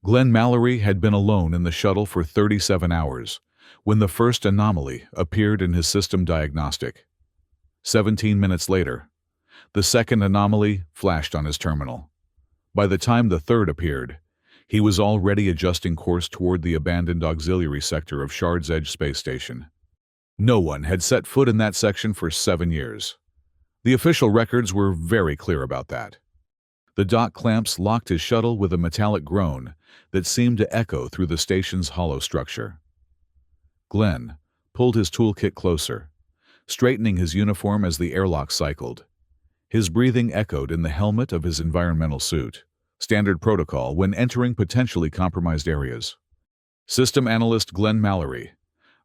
Glenn Mallory had been alone in the shuttle for 37 hours when the first anomaly appeared in his system diagnostic. 17 minutes later, the second anomaly flashed on his terminal. By the time the third appeared, he was already adjusting course toward the abandoned auxiliary sector of Shard's Edge space station. No one had set foot in that section for 7 years. The official records were very clear about that. The dock clamps locked his shuttle with a metallic groan that seemed to echo through the station's hollow structure. Glenn pulled his toolkit closer, straightening his uniform as the airlock cycled. His breathing echoed in the helmet of his environmental suit, standard protocol when entering potentially compromised areas. System Analyst Glenn Mallory,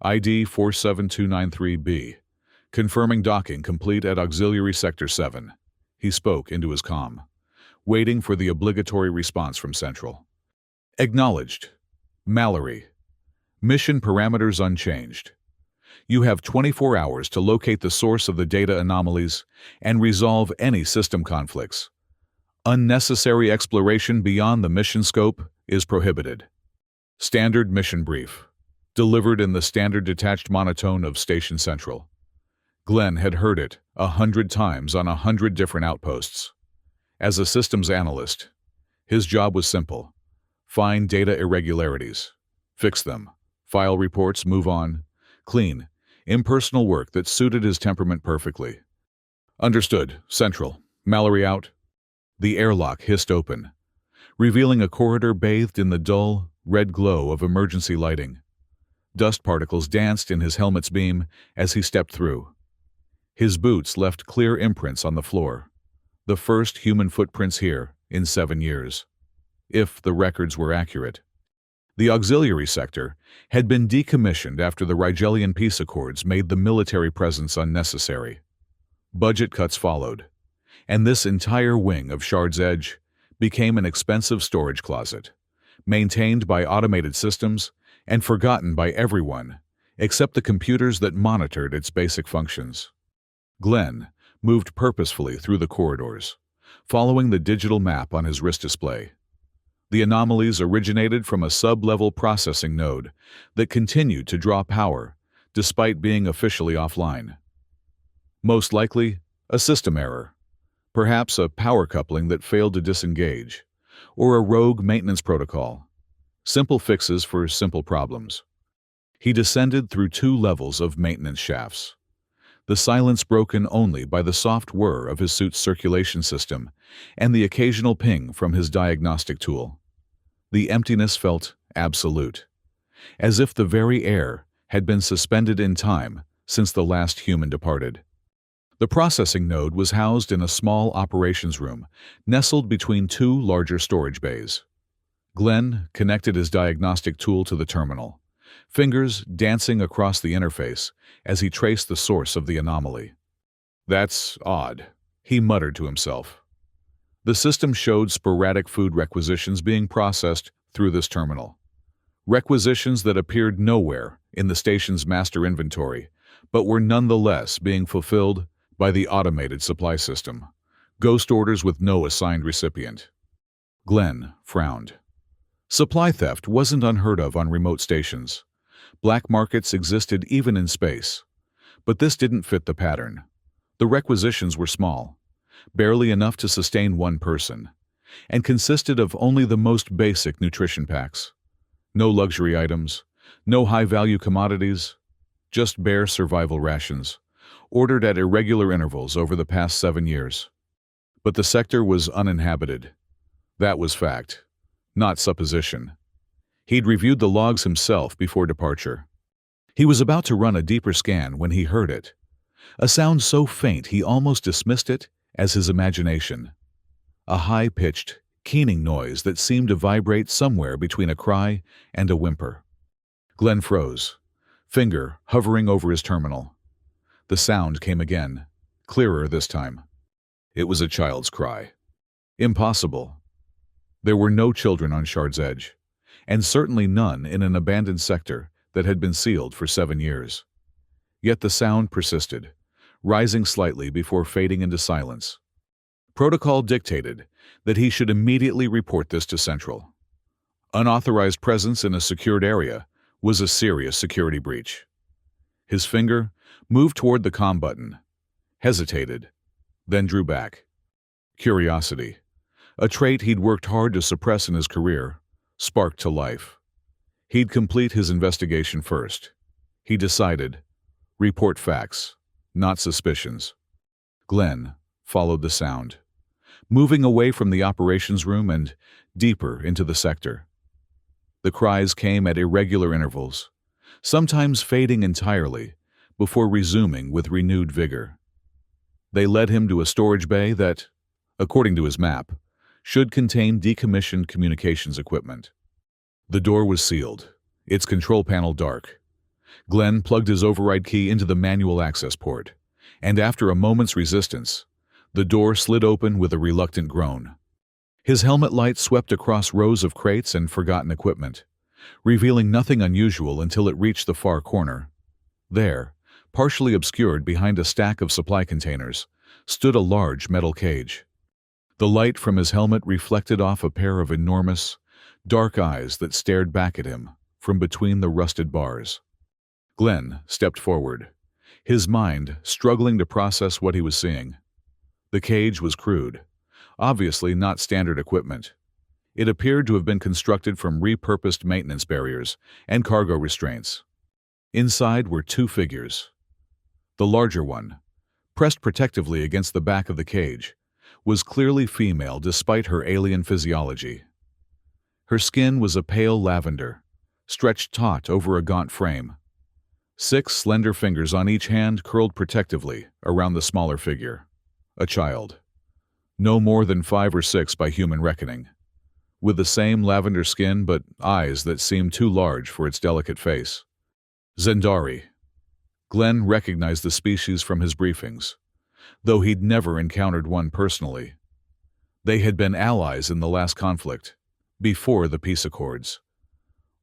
ID 47293B, confirming docking complete at Auxiliary Sector 7. He spoke into his comm, waiting for the obligatory response from Central. Acknowledged. Mallory. Mission parameters unchanged. You have 24 hours to locate the source of the data anomalies and resolve any system conflicts. Unnecessary exploration beyond the mission scope is prohibited. Standard mission brief. Delivered in the standard detached monotone of Station Central. Glenn had heard it 100 times on 100 different outposts. As a systems analyst, his job was simple. Find data irregularities. Fix them. File reports, move on. Clean, impersonal work that suited his temperament perfectly. Understood. Central. Mallory out. The airlock hissed open, revealing a corridor bathed in the dull, red glow of emergency lighting. Dust particles danced in his helmet's beam as he stepped through. His boots left clear imprints on the floor, the first human footprints here in 7 years, if the records were accurate. The auxiliary sector had been decommissioned after the Rigelian peace accords made the military presence unnecessary. Budget cuts followed, and this entire wing of Shard's Edge became an expensive storage closet, maintained by automated systems and forgotten by everyone except the computers that monitored its basic functions. Glenn moved purposefully through the corridors, following the digital map on his wrist display. The anomalies originated from a sub-level processing node that continued to draw power despite being officially offline. Most likely, a system error, perhaps a power coupling that failed to disengage, or a rogue maintenance protocol. Simple fixes for simple problems. He descended through 2 levels of maintenance shafts, the silence broken only by the soft whir of his suit's circulation system and the occasional ping from his diagnostic tool. The emptiness felt absolute, as if the very air had been suspended in time since the last human departed. The processing node was housed in a small operations room, nestled between 2 larger storage bays. Glenn connected his diagnostic tool to the terminal, fingers dancing across the interface as he traced the source of the anomaly. "That's odd," he muttered to himself. The system showed sporadic food requisitions being processed through this terminal. Requisitions that appeared nowhere in the station's master inventory, but were nonetheless being fulfilled by the automated supply system. Ghost orders with no assigned recipient. Glenn frowned. Supply theft wasn't unheard of on remote stations. Black markets existed even in space. But this didn't fit the pattern. The requisitions were small, barely enough to sustain one person, and consisted of only the most basic nutrition packs. No luxury items, no high-value commodities, just bare survival rations, ordered at irregular intervals over the past 7 years. But the sector was uninhabited. That was fact, not supposition. He'd reviewed the logs himself before departure. He was about to run a deeper scan when he heard it, a sound so faint he almost dismissed it as his imagination. A high-pitched, keening noise that seemed to vibrate somewhere between a cry and a whimper. Glenn froze, finger hovering over his terminal. The sound came again, clearer this time. It was a child's cry. Impossible. There were no children on Shard's Edge, and certainly none in an abandoned sector that had been sealed for 7 years. Yet the sound persisted, rising slightly before fading into silence. Protocol dictated that he should immediately report this to Central. Unauthorized presence in a secured area was a serious security breach. His finger moved toward the comm button, hesitated, then drew back. Curiosity, a trait he'd worked hard to suppress in his career, sparked to life. He'd complete his investigation first. He decided, report facts, not suspicions. Glenn followed the sound, moving away from the operations room and deeper into the sector. The cries came at irregular intervals, sometimes fading entirely before resuming with renewed vigor. They led him to a storage bay that, according to his map, should contain decommissioned communications equipment. The door was sealed, its control panel dark. Glenn plugged his override key into the manual access port, and after a moment's resistance, the door slid open with a reluctant groan. His helmet light swept across rows of crates and forgotten equipment, revealing nothing unusual until it reached the far corner. There, partially obscured behind a stack of supply containers, stood a large metal cage. The light from his helmet reflected off a pair of enormous, dark eyes that stared back at him from between the rusted bars. Glenn stepped forward, his mind struggling to process what he was seeing. The cage was crude, obviously not standard equipment. It appeared to have been constructed from repurposed maintenance barriers and cargo restraints. Inside were two figures. The larger one, pressed protectively against the back of the cage, was clearly female despite her alien physiology. Her skin was a pale lavender, stretched taut over a gaunt frame. 6 slender fingers on each hand curled protectively around the smaller figure. A child. No more than 5 or 6 by human reckoning. With the same lavender skin but eyes that seemed too large for its delicate face. Zendari. Glenn recognized the species from his briefings, though he'd never encountered one personally. They had been allies in the last conflict, before the peace accords.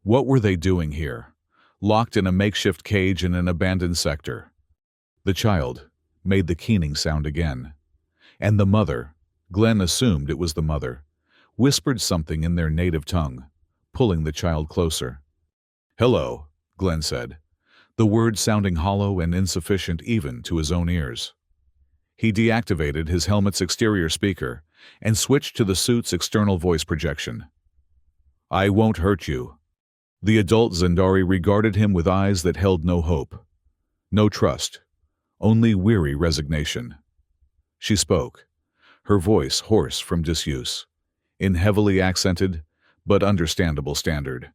What were they doing here, locked in a makeshift cage in an abandoned sector? The child made the keening sound again, and the mother, Glenn assumed it was the mother, whispered something in their native tongue, pulling the child closer. "Hello," Glenn said, the words sounding hollow and insufficient even to his own ears. He deactivated his helmet's exterior speaker and switched to the suit's external voice projection. "I won't hurt you." The adult Zendari regarded him with eyes that held no hope, no trust, only weary resignation. She spoke, her voice hoarse from disuse, in heavily accented but understandable standard.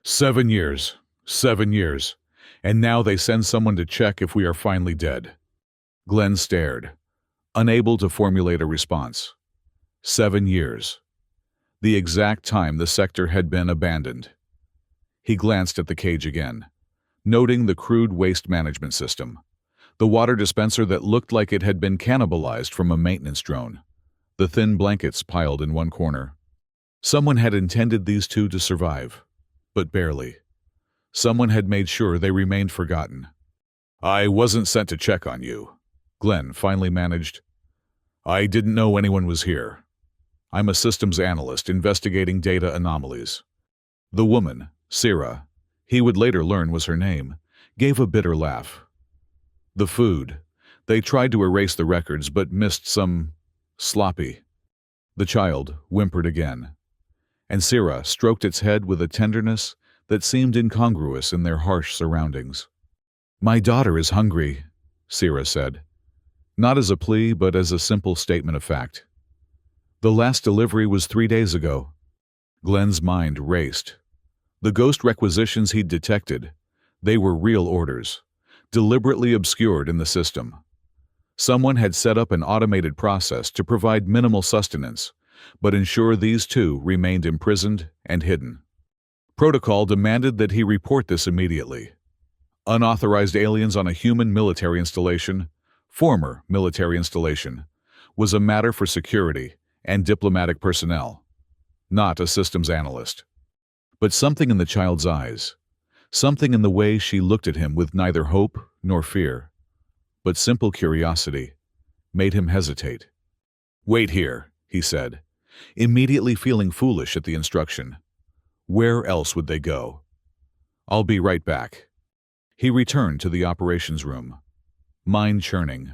7 years, 7 years, and now they send someone to check if we are finally dead." Glenn stared, unable to formulate a response. 7 years. The exact time the sector had been abandoned. He glanced at the cage again, noting the crude waste management system, the water dispenser that looked like it had been cannibalized from a maintenance drone, the thin blankets piled in one corner. Someone had intended these two to survive, but barely. Someone had made sure they remained forgotten. "I wasn't sent to check on you," Glenn finally managed. "I didn't know anyone was here. I'm a systems analyst investigating data anomalies." The woman, Sira, he would later learn was her name, gave a bitter laugh. "The food. They tried to erase the records but missed some sloppy." The child whimpered again, and Sira stroked its head with a tenderness that seemed incongruous in their harsh surroundings. "My daughter is hungry," Sira said, not as a plea but as a simple statement of fact. "The last delivery was 3 days ago." Glenn's mind raced. The ghost requisitions he'd detected, they were real orders, deliberately obscured in the system. Someone had set up an automated process to provide minimal sustenance, but ensure these two remained imprisoned and hidden. Protocol demanded that he report this immediately. Unauthorized aliens on a human military installation, former military installation, was a matter for security and diplomatic personnel, not a systems analyst. But something in the child's eyes, something in the way she looked at him with neither hope nor fear, but simple curiosity, made him hesitate. "Wait here," he said, immediately feeling foolish at the instruction. Where else would they go? I'll be right back. He returned to the operations room. Mind churning.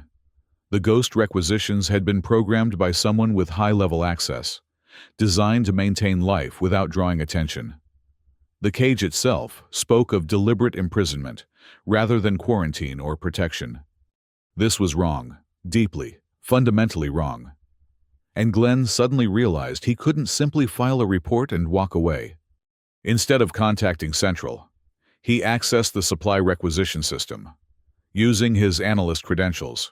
The ghost requisitions had been programmed by someone with high-level access, designed to maintain life without drawing attention. The cage itself spoke of deliberate imprisonment, rather than quarantine or protection. This was wrong, deeply, fundamentally wrong. And Glenn suddenly realized he couldn't simply file a report and walk away. Instead of contacting Central, he accessed the supply requisition system. Using his analyst credentials,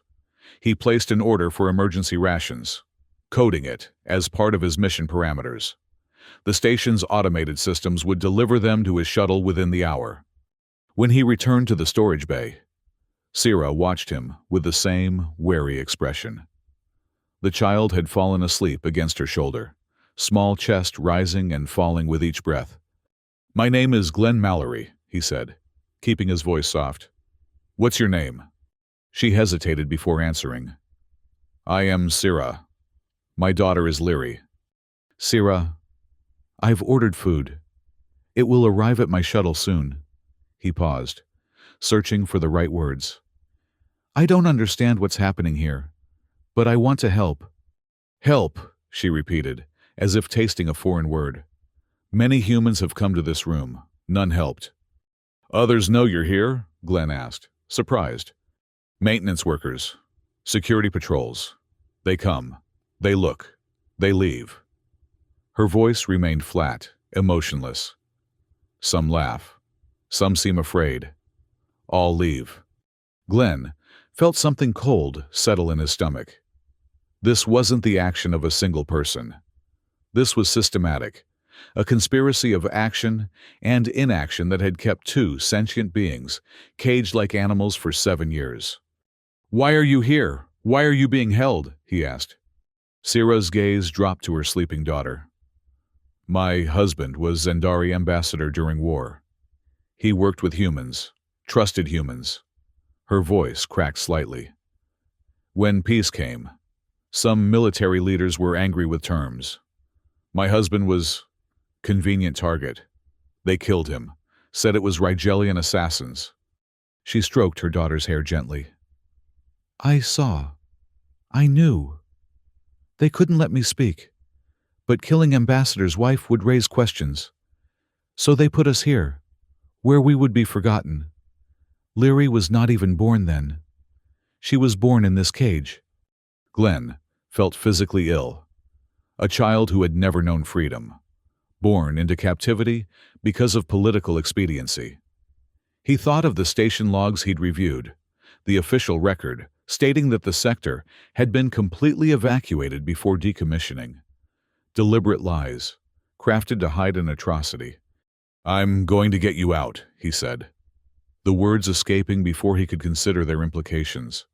he placed an order for emergency rations, coding it as part of his mission parameters. The station's automated systems would deliver them to his shuttle within the hour. When he returned to the storage bay, Sira watched him with the same wary expression. The child had fallen asleep against her shoulder, small chest rising and falling with each breath. "My name is Glenn Mallory," he said, keeping his voice soft. "What's your name?" She hesitated before answering. "I am Sira. My daughter is Leary." "Sira, I've ordered food. It will arrive at my shuttle soon." He paused, searching for the right words. "I don't understand what's happening here, but I want to help." "Help," she repeated, as if tasting a foreign word. "Many humans have come to this room. None helped." "Others know you're here?" Glenn asked, surprised. "Maintenance workers. Security patrols. They come. They look. They leave." Her voice remained flat, emotionless. "Some laugh. Some seem afraid. All leave." Glenn felt something cold settle in his stomach. This wasn't the action of a single person. This was systematic, a conspiracy of action and inaction that had kept two sentient beings caged like animals for 7 years. "Why are you here? Why are you being held?" he asked. Sira's gaze dropped to her sleeping daughter. "My husband was Zendari ambassador during war. He worked with humans, trusted humans." Her voice cracked slightly. "When peace came, some military leaders were angry with terms. My husband was convenient target. They killed him, said it was Rigelian assassins." She stroked her daughter's hair gently. "I saw. I knew. They couldn't let me speak. But killing Ambassador's wife would raise questions. So they put us here, where we would be forgotten. Leary was not even born then. She was born in this cage." Glenn felt physically ill. A child who had never known freedom, born into captivity because of political expediency. He thought of the station logs he'd reviewed, the official record stating that the sector had been completely evacuated before decommissioning. Deliberate lies, crafted to hide an atrocity. "I'm going to get you out," he said, the words escaping before he could consider their implications.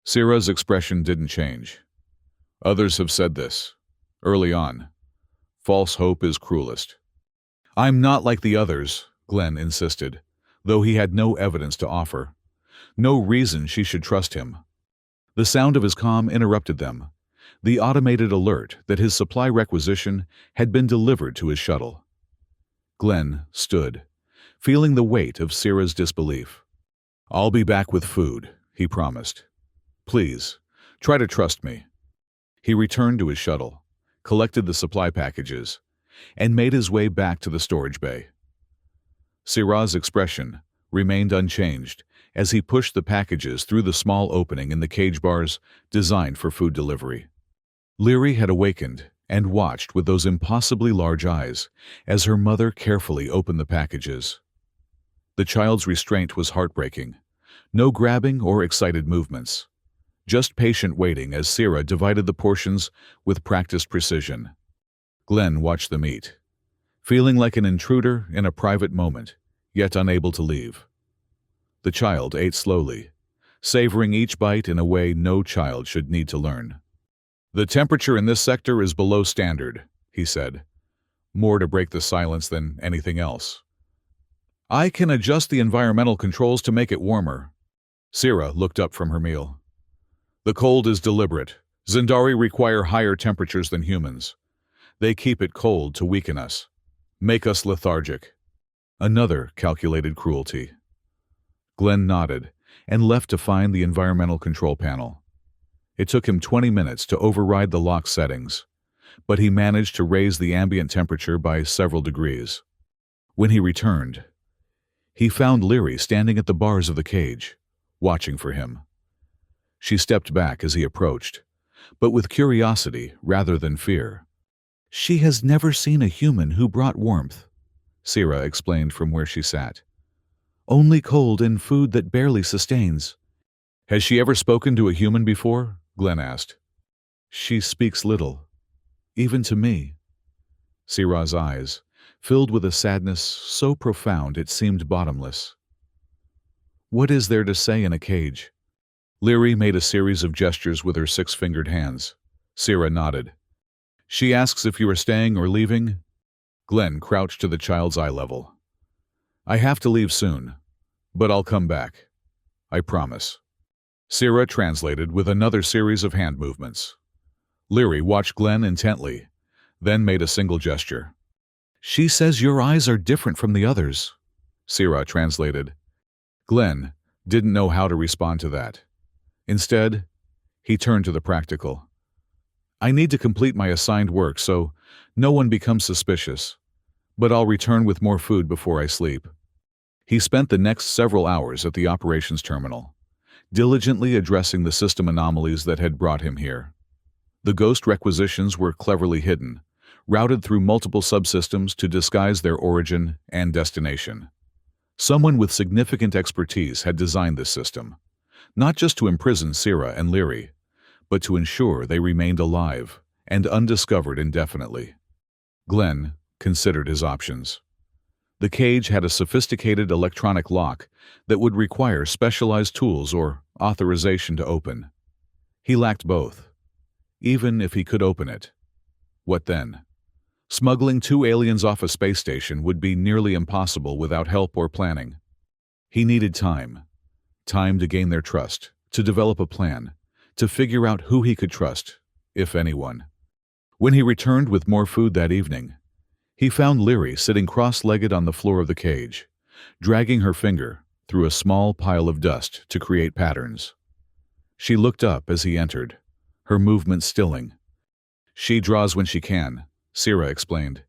Sira's expression didn't change. "Others have said this. Early on. False hope is cruelest." "I'm not like the others," Glenn insisted, though he had no evidence to offer. No reason she should trust him. The sound of his comm interrupted them, the automated alert that his supply requisition had been delivered to his shuttle. Glenn stood, feeling the weight of Sira's disbelief. "I'll be back with food," he promised. "Please, try to trust me." He returned to his shuttle, collected the supply packages, and made his way back to the storage bay. Sira's expression remained unchanged as he pushed the packages through the small opening in the cage bars designed for food delivery. Leary had awakened and watched with those impossibly large eyes as her mother carefully opened the packages. The child's restraint was heartbreaking. No grabbing or excited movements. Just patient waiting as Sira divided the portions with practiced precision. Glenn watched them eat, feeling like an intruder in a private moment, yet unable to leave. The child ate slowly, savoring each bite in a way no child should need to learn. "The temperature in this sector is below standard," he said, more to break the silence than anything else. "I can adjust the environmental controls to make it warmer." Sira looked up from her meal. "The cold is deliberate. Zendari require higher temperatures than humans. They keep it cold to weaken us." Make us lethargic. Another calculated cruelty. Glenn nodded and left to find the environmental control panel. It took him 20 minutes to override the lock settings, but he managed to raise the ambient temperature by several degrees. When he returned, he found Leary standing at the bars of the cage, watching for him. She stepped back as he approached, but with curiosity rather than fear. She has never seen a human who brought warmth, Sira explained from where she sat. Only cold and food that barely sustains. Has she ever spoken to a human before? Glenn asked. She speaks little, even to me. Sira's eyes, filled with a sadness so profound it seemed bottomless. What is there to say in a cage? Leary made a series of gestures with her six-fingered hands. Sira nodded. She asks if you are staying or leaving. Glenn crouched to the child's eye level. I have to leave soon, but I'll come back. I promise. Sira translated with another series of hand movements. Leary watched Glenn intently, then made a single gesture. She says your eyes are different from the others, Sira translated. Glenn didn't know how to respond to that. Instead, he turned to the practical. I need to complete my assigned work so no one becomes suspicious, but I'll return with more food before I sleep. He spent the next several hours at the operations terminal, diligently addressing the system anomalies that had brought him here. The ghost requisitions were cleverly hidden, routed through multiple subsystems to disguise their origin and destination. Someone with significant expertise had designed this system, not just to imprison Sira and Leary, but to ensure they remained alive and undiscovered indefinitely. Glenn considered his options. The cage had a sophisticated electronic lock that would require specialized tools or authorization to open. He lacked both. Even if he could open it, what then? Smuggling two aliens off a space station would be nearly impossible without help or planning. He needed time to gain their trust, to develop a plan, to figure out who he could trust, if anyone. When he returned with more food that evening, he found Leary sitting cross-legged on the floor of the cage, dragging her finger through a small pile of dust to create patterns. She looked up as he entered, her movement stilling. She draws when she can, Sira explained.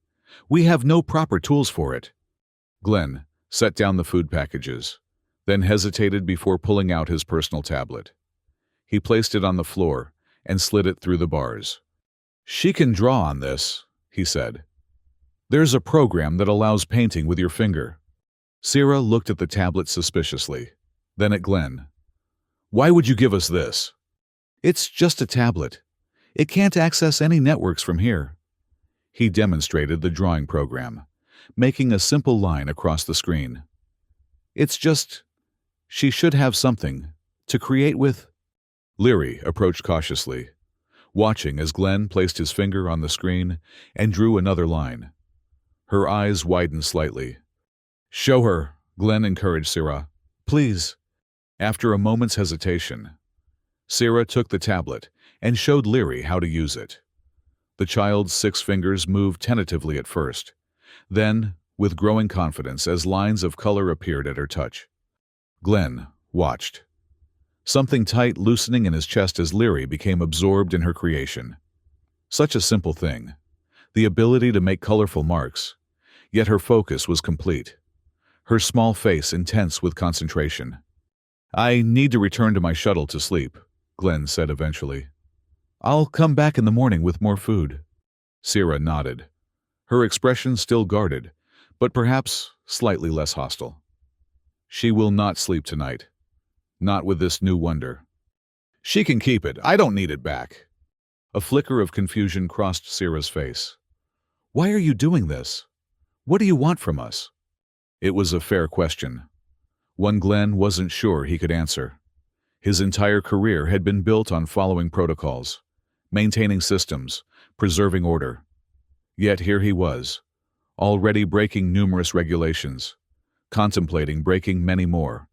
We have no proper tools for it. Glenn set down the food packages, then hesitated before pulling out his personal tablet. He placed it on the floor and slid it through the bars. She can draw on this, he said. There's a program that allows painting with your finger. Sira looked at the tablet suspiciously, then at Glenn. Why would you give us this? It's just a tablet. It can't access any networks from here. He demonstrated the drawing program, making a simple line across the screen. It's just, she should have something to create with. Leary approached cautiously, watching as Glenn placed his finger on the screen and drew another line. Her eyes widened slightly. Show her, Glenn encouraged Sira. Please. After a moment's hesitation, Sira took the tablet and showed Leary how to use it. The child's 6 fingers moved tentatively at first, then with growing confidence as lines of color appeared at her touch. Glenn watched, something tight loosening in his chest as Leary became absorbed in her creation. Such a simple thing, the ability to make colorful marks, yet her focus was complete, her small face intense with concentration. I need to return to my shuttle to sleep, Glenn said eventually. I'll come back in the morning with more food. Sira nodded, her expression still guarded, but perhaps slightly less hostile. She will not sleep tonight. Not with this new wonder. She can keep it. I don't need it back. A flicker of confusion crossed Sira's face. Why are you doing this? What do you want from us? It was a fair question, one Glenn wasn't sure he could answer. His entire career had been built on following protocols, maintaining systems, preserving order. Yet here he was, already breaking numerous regulations, contemplating breaking many more.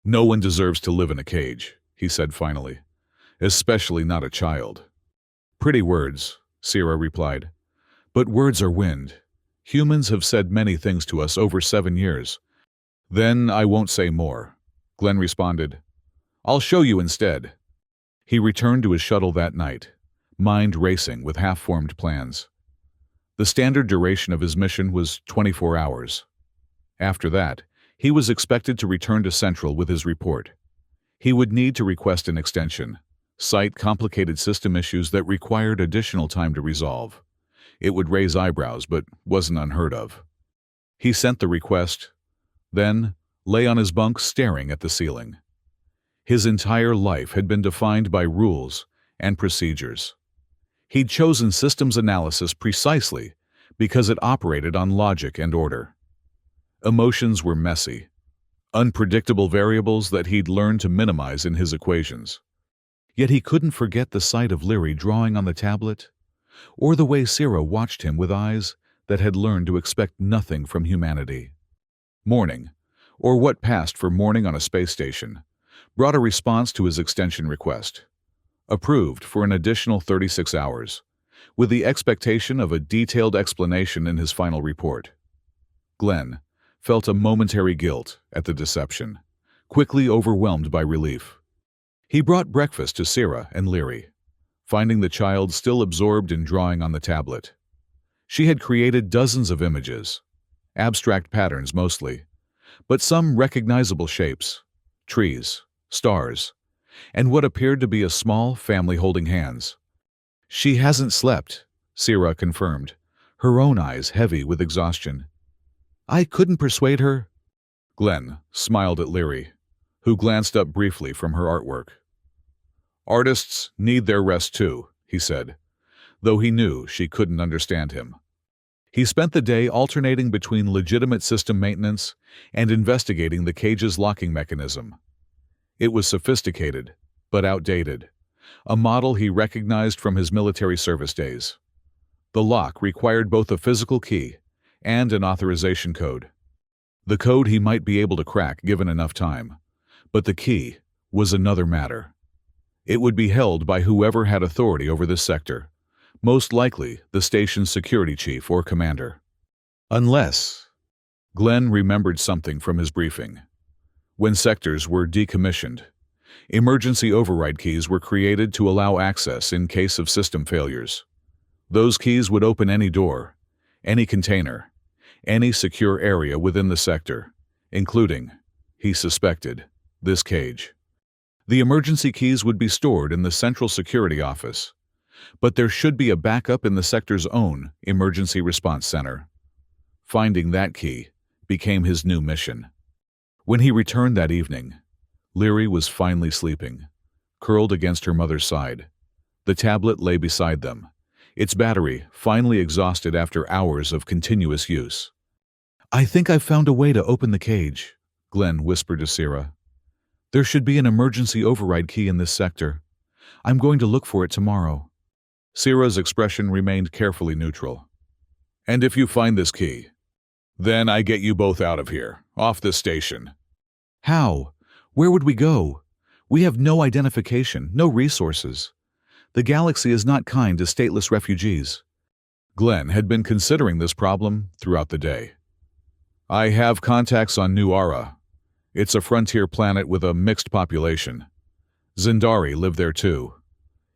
No one deserves to live in a cage, he said finally, especially not a child. Pretty words, Sira replied, but words are wind. Humans have said many things to us over 7 years. Then I won't say more, Glenn responded. I'll show you instead. He returned to his shuttle that night, mind racing with half-formed plans. The standard duration of his mission was 24 hours. After that, he was expected to return to Central with his report. He would need to request an extension, cite complicated system issues that required additional time to resolve. It would raise eyebrows, but wasn't unheard of. He sent the request, then lay on his bunk staring at the ceiling. His entire life had been defined by rules and procedures. He'd chosen systems analysis precisely because it operated on logic and order. Emotions were messy, unpredictable variables that he'd learned to minimize in his equations. Yet he couldn't forget the sight of Leary drawing on the tablet, or the way Sierra watched him with eyes that had learned to expect nothing from humanity. Morning, or what passed for morning on a space station, brought a response to his extension request. Approved for an additional 36 hours, with the expectation of a detailed explanation in his final report. Glenn felt a momentary guilt at the deception, quickly overwhelmed by relief. He brought breakfast to Sierra and Leary, finding the child still absorbed in drawing on the tablet. She had created dozens of images, abstract patterns mostly, but some recognizable shapes, trees, stars, and what appeared to be a small family holding hands. She hasn't slept, Sierra confirmed, her own eyes heavy with exhaustion. I couldn't persuade her. Glenn smiled at Leary, who glanced up briefly from her artwork. Artists need their rest too, he said, though he knew she couldn't understand him. He spent the day alternating between legitimate system maintenance and investigating the cage's locking mechanism. It was sophisticated, but outdated, a model he recognized from his military service days. The lock required both a physical key and an authorization code. The code he might be able to crack given enough time, but the key was another matter. It would be held by whoever had authority over this sector, most likely the station's security chief or commander. Unless... Glenn remembered something from his briefing. When sectors were decommissioned, emergency override keys were created to allow access in case of system failures. Those keys would open any door, any container, any secure area within the sector, including, he suspected, this cage. The emergency keys would be stored in the Central Security Office, but there should be a backup in the sector's own emergency response center. Finding that key became his new mission. When he returned that evening, Leary was finally sleeping, curled against her mother's side. The tablet lay beside them, its battery finally exhausted after hours of continuous use. I think I've found a way to open the cage, Glenn whispered to Sierra. There should be an emergency override key in this sector. I'm going to look for it tomorrow. Sierra's expression remained carefully neutral. And if you find this key, then I get you both out of here, off this station. How? Where would we go? We have no identification, no resources. The galaxy is not kind to stateless refugees. Glenn had been considering this problem throughout the day. I have contacts on New Ara. It's a frontier planet with a mixed population. Zendari live there too.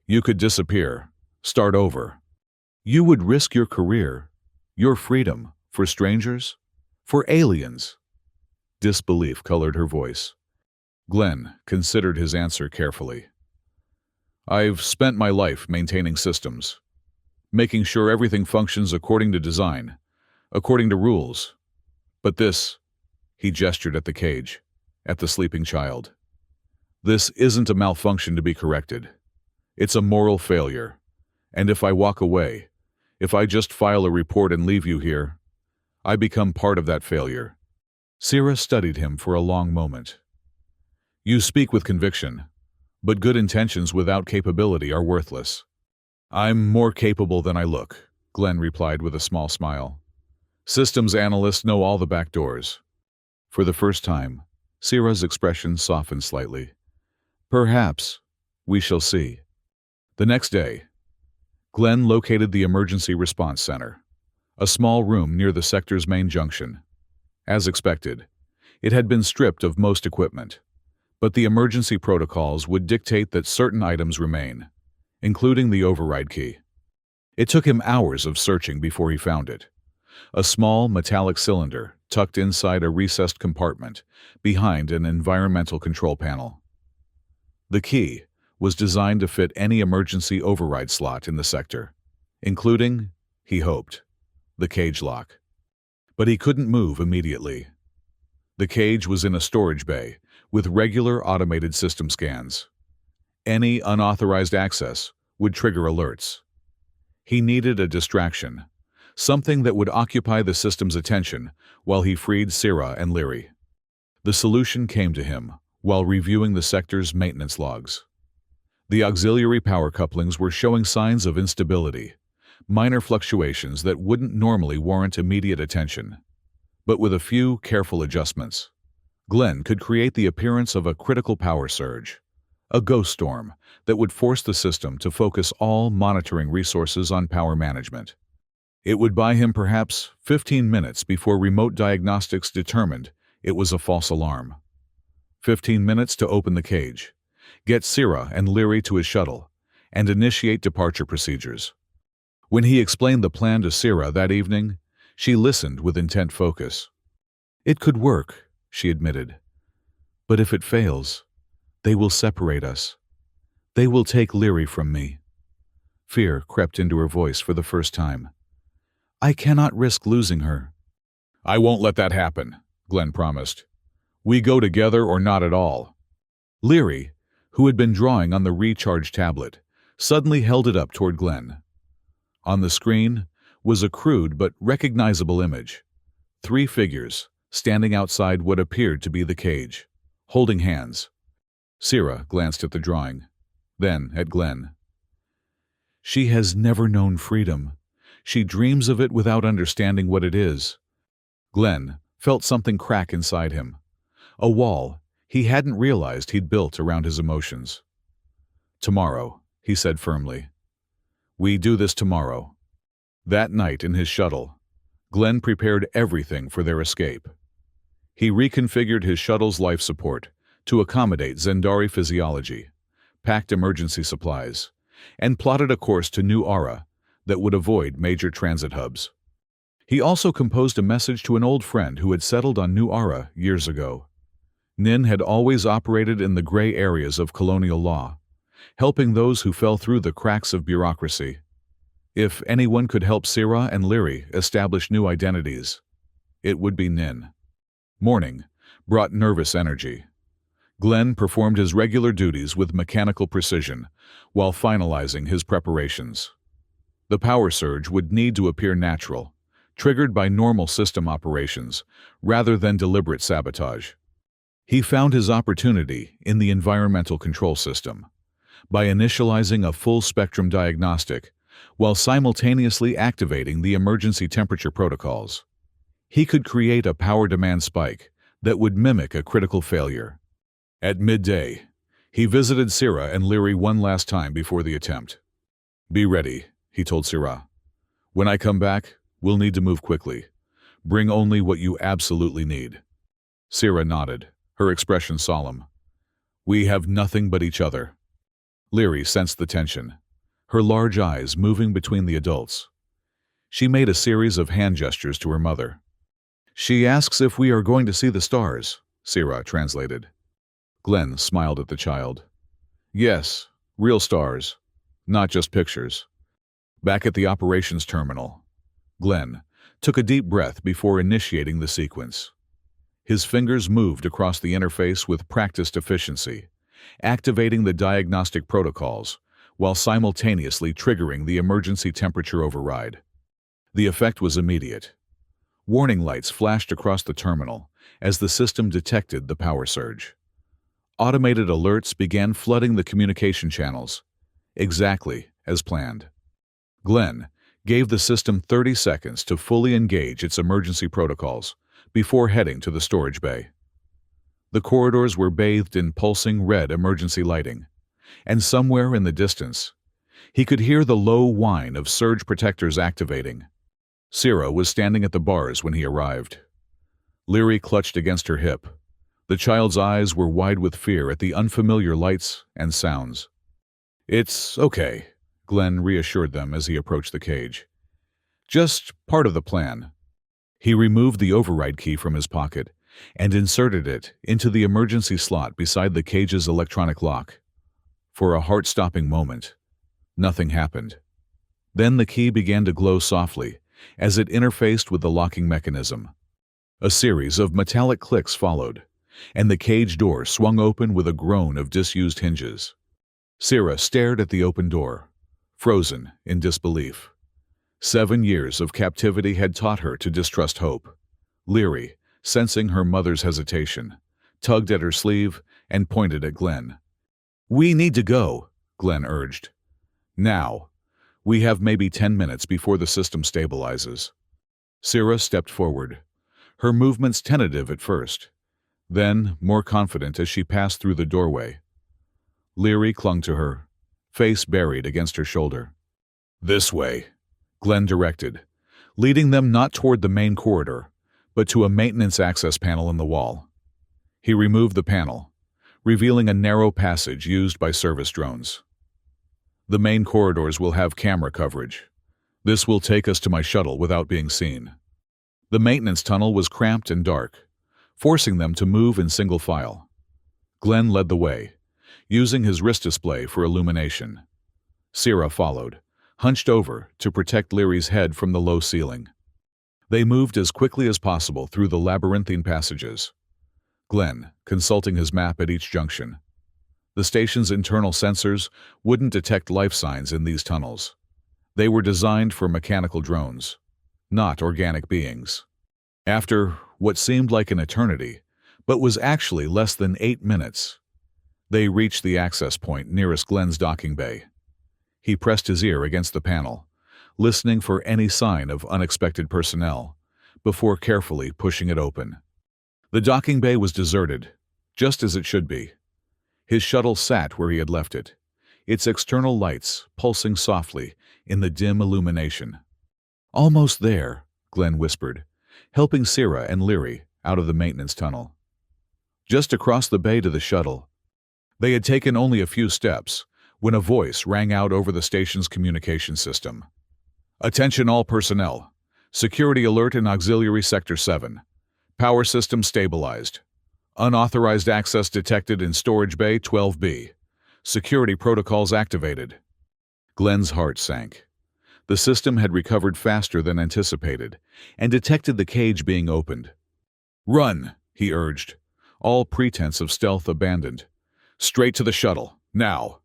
You could disappear, start over. You would risk your career, your freedom, for strangers? For aliens? Disbelief colored her voice. Glenn considered his answer carefully. I've spent my life maintaining systems, making sure everything functions according to design, according to rules. But this, he gestured at the cage, at the sleeping child. This isn't a malfunction to be corrected. It's a moral failure. And if I walk away, if I just file a report and leave you here, I become part of that failure. Sierra studied him for a long moment. You speak with conviction, but good intentions without capability are worthless. I'm more capable than I look, Glenn replied with a small smile. Systems analysts know all the back doors. For the first time, Sierra's expression softened slightly. Perhaps. We shall see. The next day, Glenn located the emergency response center, a small room near the sector's main junction. As expected, it had been stripped of most equipment, but the emergency protocols would dictate that certain items remain, including the override key. It took him hours of searching before he found it. A small metallic cylinder tucked inside a recessed compartment behind an environmental control panel. The key was designed to fit any emergency override slot in the sector, including, he hoped, the cage lock. But he couldn't move immediately. The cage was in a storage bay with regular automated system scans. Any unauthorized access would trigger alerts. He needed a distraction, something that would occupy the system's attention while he freed Syrah and Leary. The solution came to him while reviewing the sector's maintenance logs. The auxiliary power couplings were showing signs of instability, minor fluctuations that wouldn't normally warrant immediate attention. But with a few careful adjustments, Glenn could create the appearance of a critical power surge, a ghost storm that would force the system to focus all monitoring resources on power management. It would buy him perhaps 15 minutes before remote diagnostics determined it was a false alarm. 15 minutes to open the cage, get Syrah and Leary to his shuttle, and initiate departure procedures. When he explained the plan to Syrah that evening, she listened with intent focus. "It could work," she admitted. "But if it fails, they will separate us. They will take Leary from me." Fear crept into her voice for the first time. "I cannot risk losing her." "I won't let that happen," Glenn promised. "We go together or not at all." Leary, who had been drawing on the recharge tablet, suddenly held it up toward Glenn. On the screen was a crude but recognizable image. 3 figures standing outside what appeared to be the cage, holding hands. Syrah glanced at the drawing, then at Glenn. "She has never known freedom. She dreams of it without understanding what it is." Glenn felt something crack inside him, a wall he hadn't realized he'd built around his emotions. "Tomorrow," he said firmly. "We do this tomorrow." That night in his shuttle, Glenn prepared everything for their escape. He reconfigured his shuttle's life support to accommodate Zendari physiology, packed emergency supplies, and plotted a course to New Aura that would avoid major transit hubs. He also composed a message to an old friend who had settled on New Aura years ago. Nin had always operated in the gray areas of colonial law, helping those who fell through the cracks of bureaucracy. If anyone could help Syrah and Leary establish new identities, it would be Nin. Morning brought nervous energy. Glenn performed his regular duties with mechanical precision while finalizing his preparations. The power surge would need to appear natural, triggered by normal system operations rather than deliberate sabotage. He found his opportunity in the environmental control system by initializing a full-spectrum diagnostic while simultaneously activating the emergency temperature protocols. He could create a power demand spike that would mimic a critical failure. At midday, he visited Syrah and Leary one last time before the attempt. "Be ready," he told Syrah. "When I come back, we'll need to move quickly. Bring only what you absolutely need." Syrah nodded, her expression solemn. "We have nothing but each other." Leary sensed the tension, her large eyes moving between the adults. She made a series of hand gestures to her mother. "She asks if we are going to see the stars," Syrah translated. Glenn smiled at the child. "Yes, real stars, not just pictures." Back at the operations terminal, Glenn took a deep breath before initiating the sequence. His fingers moved across the interface with practiced efficiency, activating the diagnostic protocols while simultaneously triggering the emergency temperature override. The effect was immediate. Warning lights flashed across the terminal as the system detected the power surge. Automated alerts began flooding the communication channels, exactly as planned. Glenn gave the system 30 seconds to fully engage its emergency protocols before heading to the storage bay. The corridors were bathed in pulsing red emergency lighting, and somewhere in the distance, he could hear the low whine of surge protectors activating. Sierra was standing at the bars when he arrived. Leary clutched against her hip. The child's eyes were wide with fear at the unfamiliar lights and sounds. "It's okay," Glenn reassured them as he approached the cage. "Just part of the plan." He removed the override key from his pocket and inserted it into the emergency slot beside the cage's electronic lock. For a heart-stopping moment, nothing happened. Then the key began to glow softly as it interfaced with the locking mechanism. A series of metallic clicks followed, and the cage door swung open with a groan of disused hinges. Sierra stared at the open door, frozen in disbelief. 7 years of captivity had taught her to distrust hope. Leary, sensing her mother's hesitation, tugged at her sleeve and pointed at Glenn. "We need to go," Glenn urged. "Now. We have maybe 10 minutes before the system stabilizes." Sierra stepped forward, her movements tentative at first, then more confident as she passed through the doorway. Leary clung to her, face buried against her shoulder. "This way," Glenn directed, leading them not toward the main corridor, but to a maintenance access panel in the wall. He removed the panel, revealing a narrow passage used by service drones. "The main corridors will have camera coverage. This will take us to my shuttle without being seen." The maintenance tunnel was cramped and dark, forcing them to move in single file. Glenn led the way, using his wrist display for illumination. Sierra followed, hunched over to protect Leary's head from the low ceiling. They moved as quickly as possible through the labyrinthine passages, Glenn consulting his map at each junction. The station's internal sensors wouldn't detect life signs in these tunnels. They were designed for mechanical drones, not organic beings. After what seemed like an eternity, but was actually less than 8 minutes, they reached the access point nearest Glenn's docking bay. He pressed his ear against the panel, listening for any sign of unexpected personnel, before carefully pushing it open. The docking bay was deserted, just as it should be. His shuttle sat where he had left it, its external lights pulsing softly in the dim illumination. "Almost there," Glenn whispered, helping Sierra and Leary out of the maintenance tunnel. Just across the bay to the shuttle. They had taken only a few steps when a voice rang out over the station's communication system. "Attention all personnel. Security alert in Auxiliary Sector 7. Power system stabilized. Unauthorized access detected in Storage Bay 12B. Security protocols activated." Glenn's heart sank. The system had recovered faster than anticipated and detected the cage being opened. "Run," he urged, all pretense of stealth abandoned. "Straight to the shuttle, now."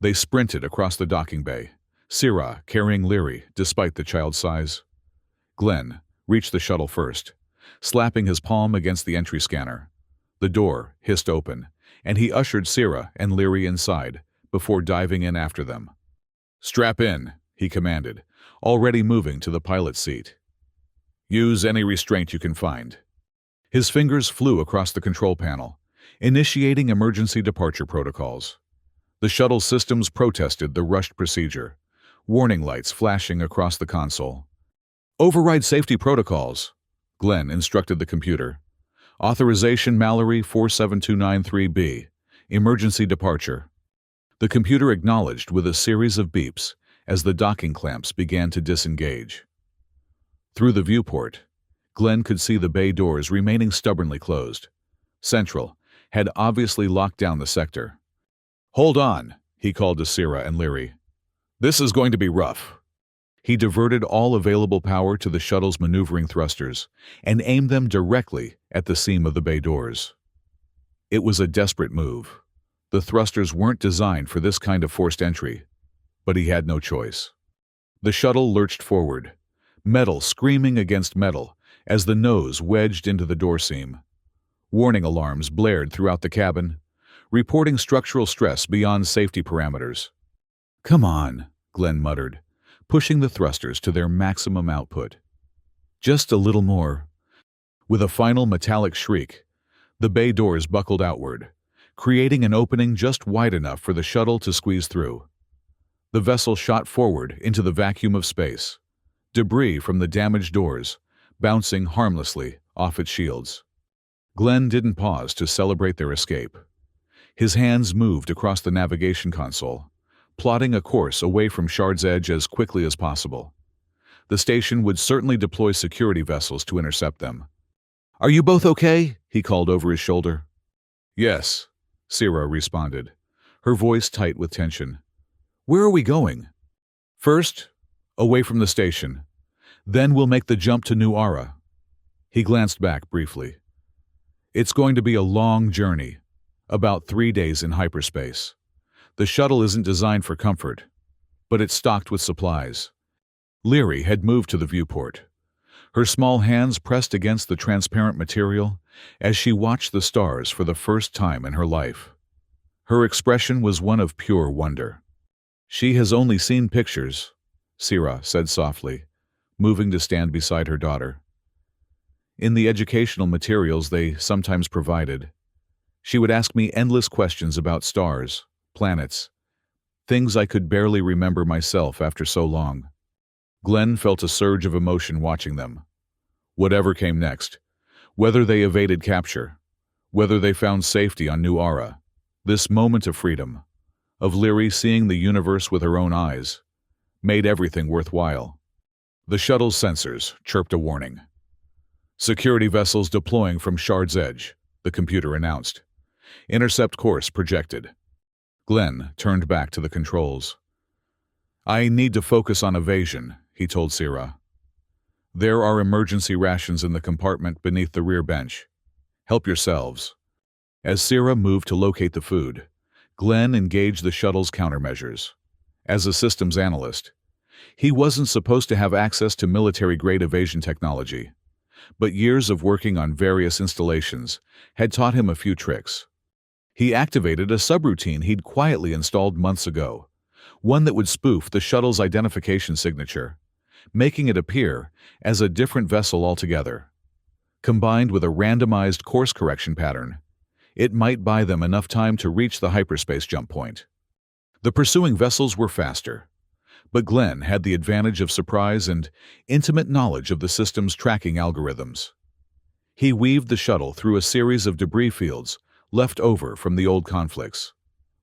They sprinted across the docking bay, Sierra carrying Leary despite the child's size. Glenn reached the shuttle first, slapping his palm against the entry scanner. The door hissed open, and he ushered Sierra and Leary inside before diving in after them. "Strap in," he commanded, already moving to the pilot's seat. "Use any restraint you can find." His fingers flew across the control panel, initiating emergency departure protocols. The shuttle systems protested the rushed procedure, warning lights flashing across the console. "Override safety protocols," Glenn instructed the computer. "Authorization Mallory 47293B. Emergency departure." The computer acknowledged with a series of beeps as the docking clamps began to disengage. Through the viewport, Glenn could see the bay doors remaining stubbornly closed. Central had obviously locked down the sector. "Hold on," he called to Sierra and Leary. "This is going to be rough." He diverted all available power to the shuttle's maneuvering thrusters and aimed them directly at the seam of the bay doors. It was a desperate move. The thrusters weren't designed for this kind of forced entry, but he had no choice. The shuttle lurched forward, metal screaming against metal as the nose wedged into the door seam. Warning alarms blared throughout the cabin, reporting structural stress beyond safety parameters. "Come on," Glenn muttered, pushing the thrusters to their maximum output. "Just a little more." With a final metallic shriek, the bay doors buckled outward, creating an opening just wide enough for the shuttle to squeeze through. The vessel shot forward into the vacuum of space, debris from the damaged doors, bouncing harmlessly off its shields. Glenn didn't pause to celebrate their escape. His hands moved across the navigation console, plotting a course away from Shard's Edge as quickly as possible. The station would certainly deploy security vessels to intercept them. "Are you both okay?" he called over his shoulder. "Yes," Syrah responded, her voice tight with tension. "Where are we going?" "First, away from the station. Then we'll make the jump to New Ara." He glanced back briefly. "It's going to be a long journey, about 3 days in hyperspace. The shuttle isn't designed for comfort, but it's stocked with supplies." Leary had moved to the viewport. Her small hands pressed against the transparent material as she watched the stars for the first time in her life. Her expression was one of pure wonder. "She has only seen pictures," Syrah said softly, moving to stand beside her daughter. "In the educational materials they sometimes provided, she would ask me endless questions about stars, planets, things I could barely remember myself after so long." Glenn felt a surge of emotion watching them. Whatever came next, whether they evaded capture, whether they found safety on New Ara, this moment of freedom, of Leary seeing the universe with her own eyes, made everything worthwhile. The shuttle's sensors chirped a warning. "Security vessels deploying from Shard's Edge," the computer announced. "Intercept course projected." Glenn turned back to the controls. "I need to focus on evasion," he told Syrah. "There are emergency rations in the compartment beneath the rear bench. Help yourselves." As Syrah moved to locate the food, Glenn engaged the shuttle's countermeasures. As a systems analyst, he wasn't supposed to have access to military-grade evasion technology, but years of working on various installations had taught him a few tricks. He activated a subroutine he'd quietly installed months ago, one that would spoof the shuttle's identification signature, making it appear as a different vessel altogether. Combined with a randomized course correction pattern, it might buy them enough time to reach the hyperspace jump point. The pursuing vessels were faster, but Glenn had the advantage of surprise and intimate knowledge of the system's tracking algorithms. He weaved the shuttle through a series of debris fields left over from the old conflicts,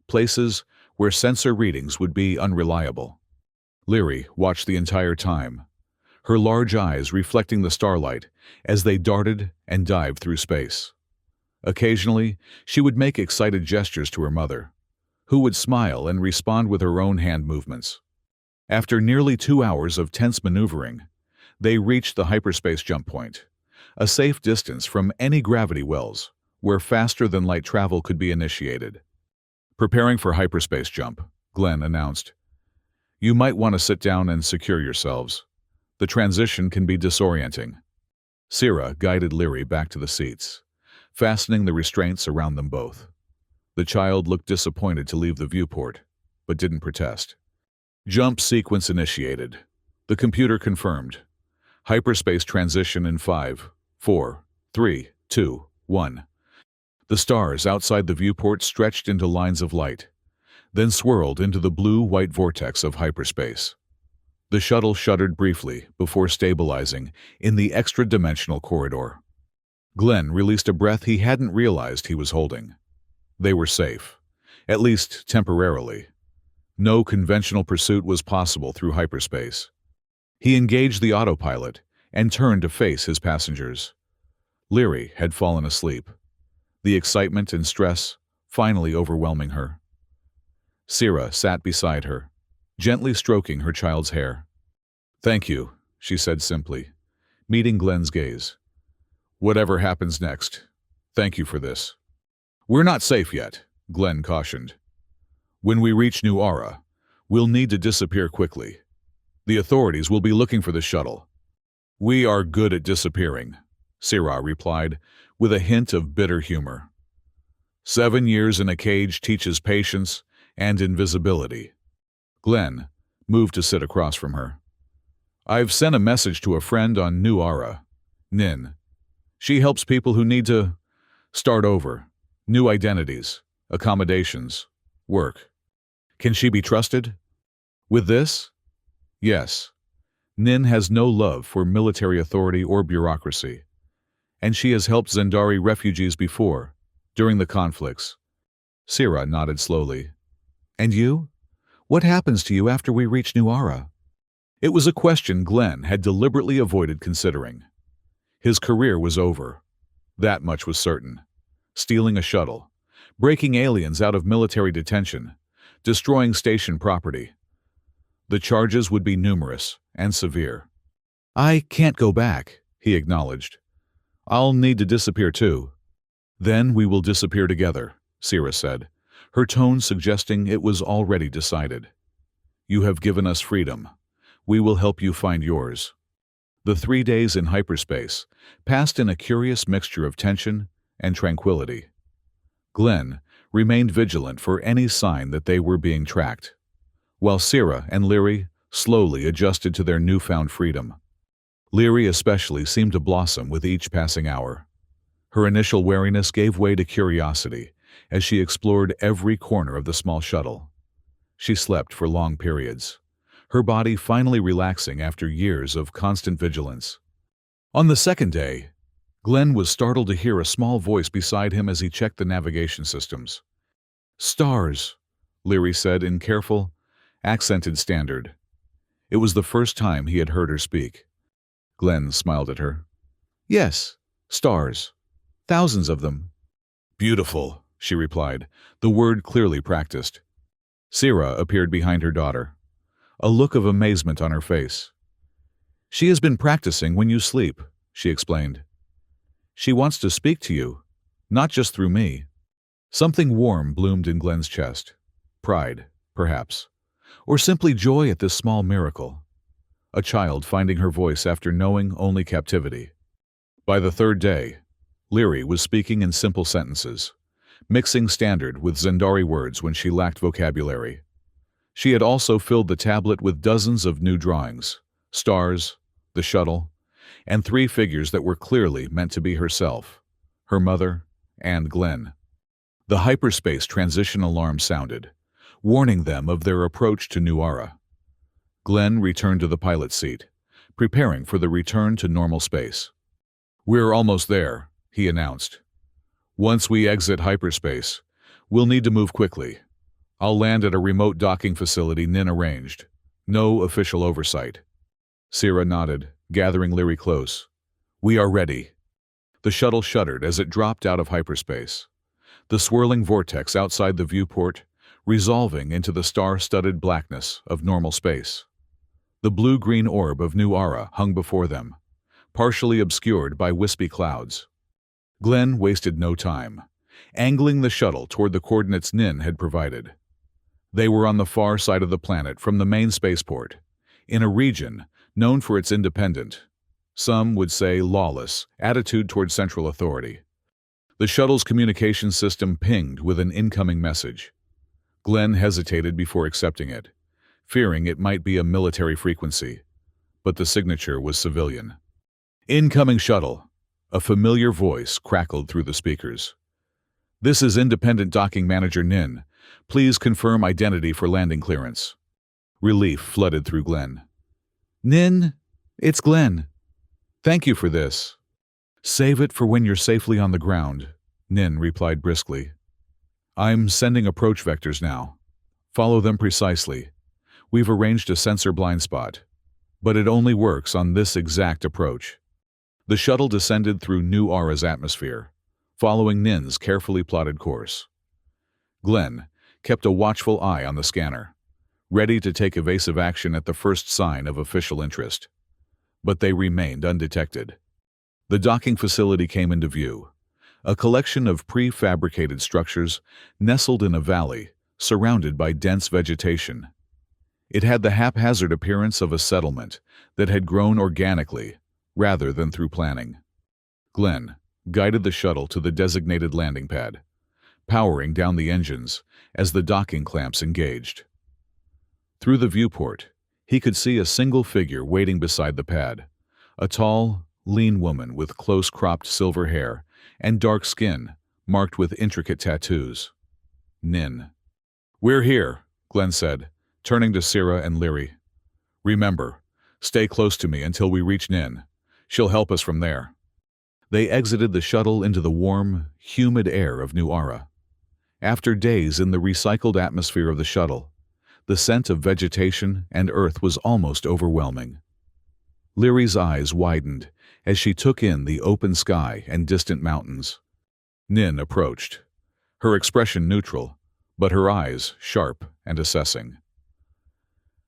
places where sensor readings would be unreliable. Leary watched the entire time, her large eyes reflecting the starlight as they darted and dived through space. Occasionally, she would make excited gestures to her mother, who would smile and respond with her own hand movements. After nearly 2 hours of tense maneuvering, they reached the hyperspace jump point, a safe distance from any gravity wells, where faster-than-light travel could be initiated. "Preparing for hyperspace jump," Glenn announced. "You might want to sit down and secure yourselves. The transition can be disorienting." Syrah guided Leary back to the seats, fastening the restraints around them both. The child looked disappointed to leave the viewport, but didn't protest. "Jump sequence initiated," the computer confirmed. "Hyperspace transition in 5, 4, 3, 2, 1. The stars outside the viewport stretched into lines of light, then swirled into the blue-white vortex of hyperspace. The shuttle shuddered briefly before stabilizing in the extra-dimensional corridor. Glenn released a breath he hadn't realized he was holding. They were safe, at least temporarily. No conventional pursuit was possible through hyperspace. He engaged the autopilot and turned to face his passengers. Leary had fallen asleep, the excitement and stress finally overwhelming her. Syrah sat beside her, gently stroking her child's hair. "Thank you," she said simply, meeting Glenn's gaze. "Whatever happens next, thank you for this." "We're not safe yet," Glenn cautioned. "When we reach New Ara, we'll need to disappear quickly. The authorities will be looking for the shuttle." "We are good at disappearing," Syrah replied, with a hint of bitter humor. 7 years in a cage teaches patience and invisibility." Glenn moved to sit across from her. "I've sent a message to a friend on New Ara, Nin. She helps people who need to start over, new identities, accommodations, work. Can she be trusted?" "With this?" "Yes." Nin has no love for military authority or bureaucracy, and she has helped Zendari refugees before, during the conflicts. Sira nodded slowly. And you? What happens to you after we reach Nuara? It was a question Glenn had deliberately avoided considering. His career was over. That much was certain. Stealing a shuttle, breaking aliens out of military detention, destroying station property. The charges would be numerous and severe. I can't go back, he acknowledged. I'll need to disappear too. Then we will disappear together, Sira said, her tone suggesting it was already decided. You have given us freedom. We will help you find yours. The 3 days in hyperspace passed in a curious mixture of tension and tranquility. Glenn remained vigilant for any sign that they were being tracked, while Sira and Lyri slowly adjusted to their newfound freedom. Lyri especially seemed to blossom with each passing hour. Her initial wariness gave way to curiosity as she explored every corner of the small shuttle. She slept for long periods, her body finally relaxing after years of constant vigilance. On the second day, Glenn was startled to hear a small voice beside him as he checked the navigation systems. Stars, Lyri said in careful, accented standard. It was the first time he had heard her speak. Glenn smiled at her. Yes, stars. Thousands of them. Beautiful, she replied, the word clearly practiced. Sira appeared behind her daughter, a look of amazement on her face. She has been practicing when you sleep, she explained. She wants to speak to you, not just through me. Something warm bloomed in Glenn's chest. Pride, perhaps, or simply joy at this small miracle. A child finding her voice after knowing only captivity. By the third day, Lyri was speaking in simple sentences, mixing standard with Zendari words when she lacked vocabulary. She had also filled the tablet with dozens of new drawings, stars, the shuttle, and 3 figures that were clearly meant to be herself, her mother, and Glenn. The hyperspace transition alarm sounded, warning them of their approach to Nuara. Glenn returned to the pilot's seat, preparing for the return to normal space. We're almost there, he announced. Once we exit hyperspace, we'll need to move quickly. I'll land at a remote docking facility Nin arranged. No official oversight. Sira nodded, gathering Lyri close. We are ready. The shuttle shuddered as it dropped out of hyperspace, the swirling vortex outside the viewport resolving into the star-studded blackness of normal space. The blue-green orb of Nuara hung before them, partially obscured by wispy clouds. Glenn wasted no time, angling the shuttle toward the coordinates Nin had provided. They were on the far side of the planet from the main spaceport, in a region known for its independent, some would say lawless, attitude toward central authority. The shuttle's communication system pinged with an incoming message. Glenn hesitated before accepting it, fearing it might be a military frequency, but the signature was civilian. Incoming shuttle, a familiar voice crackled through the speakers. This is Independent Docking Manager Nin. Please confirm identity for landing clearance. Relief flooded through Glenn. Nin, it's Glenn. Thank you for this. Save it for when you're safely on the ground, Nin replied briskly. I'm sending approach vectors now. Follow them precisely. We've arranged a sensor blind spot, but it only works on this exact approach. The shuttle descended through New Aura's atmosphere, following Nin's carefully plotted course. Glenn kept a watchful eye on the scanner, ready to take evasive action at the first sign of official interest. But they remained undetected. The docking facility came into view, a collection of prefabricated structures nestled in a valley, surrounded by dense vegetation. It had the haphazard appearance of a settlement that had grown organically, rather than through planning. Glenn guided the shuttle to the designated landing pad, powering down the engines as the docking clamps engaged. Through the viewport, he could see a single figure waiting beside the pad, a tall, lean woman with close-cropped silver hair and dark skin marked with intricate tattoos. Nin. We're here, Glenn said, turning to Sira and Lyri. Remember, Stay close to me until we reach Nin. She'll help us from there. They exited the shuttle into the warm, humid air of New Ara. After days in the recycled atmosphere of the shuttle, the scent of vegetation and earth was almost overwhelming. Lyri's eyes widened as she took in the open sky and distant mountains. Nin approached, her expression neutral, but her eyes sharp and assessing.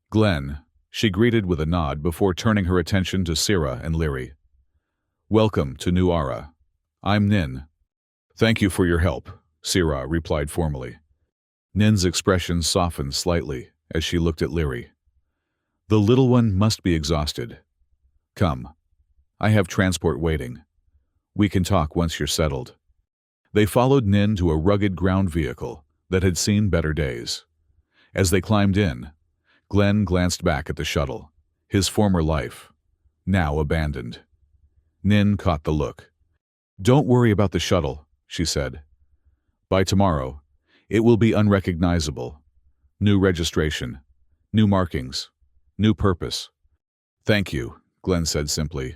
Glenn, she greeted with a nod before turning her attention to Sira and Lyri. Welcome to New Ara. I'm Nin. Thank you for your help, Sira replied formally. Nin's expression softened slightly as she looked at Lyri. The little one must be exhausted. Come. I have transport waiting. We can talk once you're settled. They followed Nin to a rugged ground vehicle that had seen better days. As they climbed in, Glenn glanced back at the shuttle, his former life, now abandoned. Nin caught the look. Don't worry about the shuttle, she said. By tomorrow, it will be unrecognizable. New registration, new markings, new purpose. Thank you, Glenn said simply,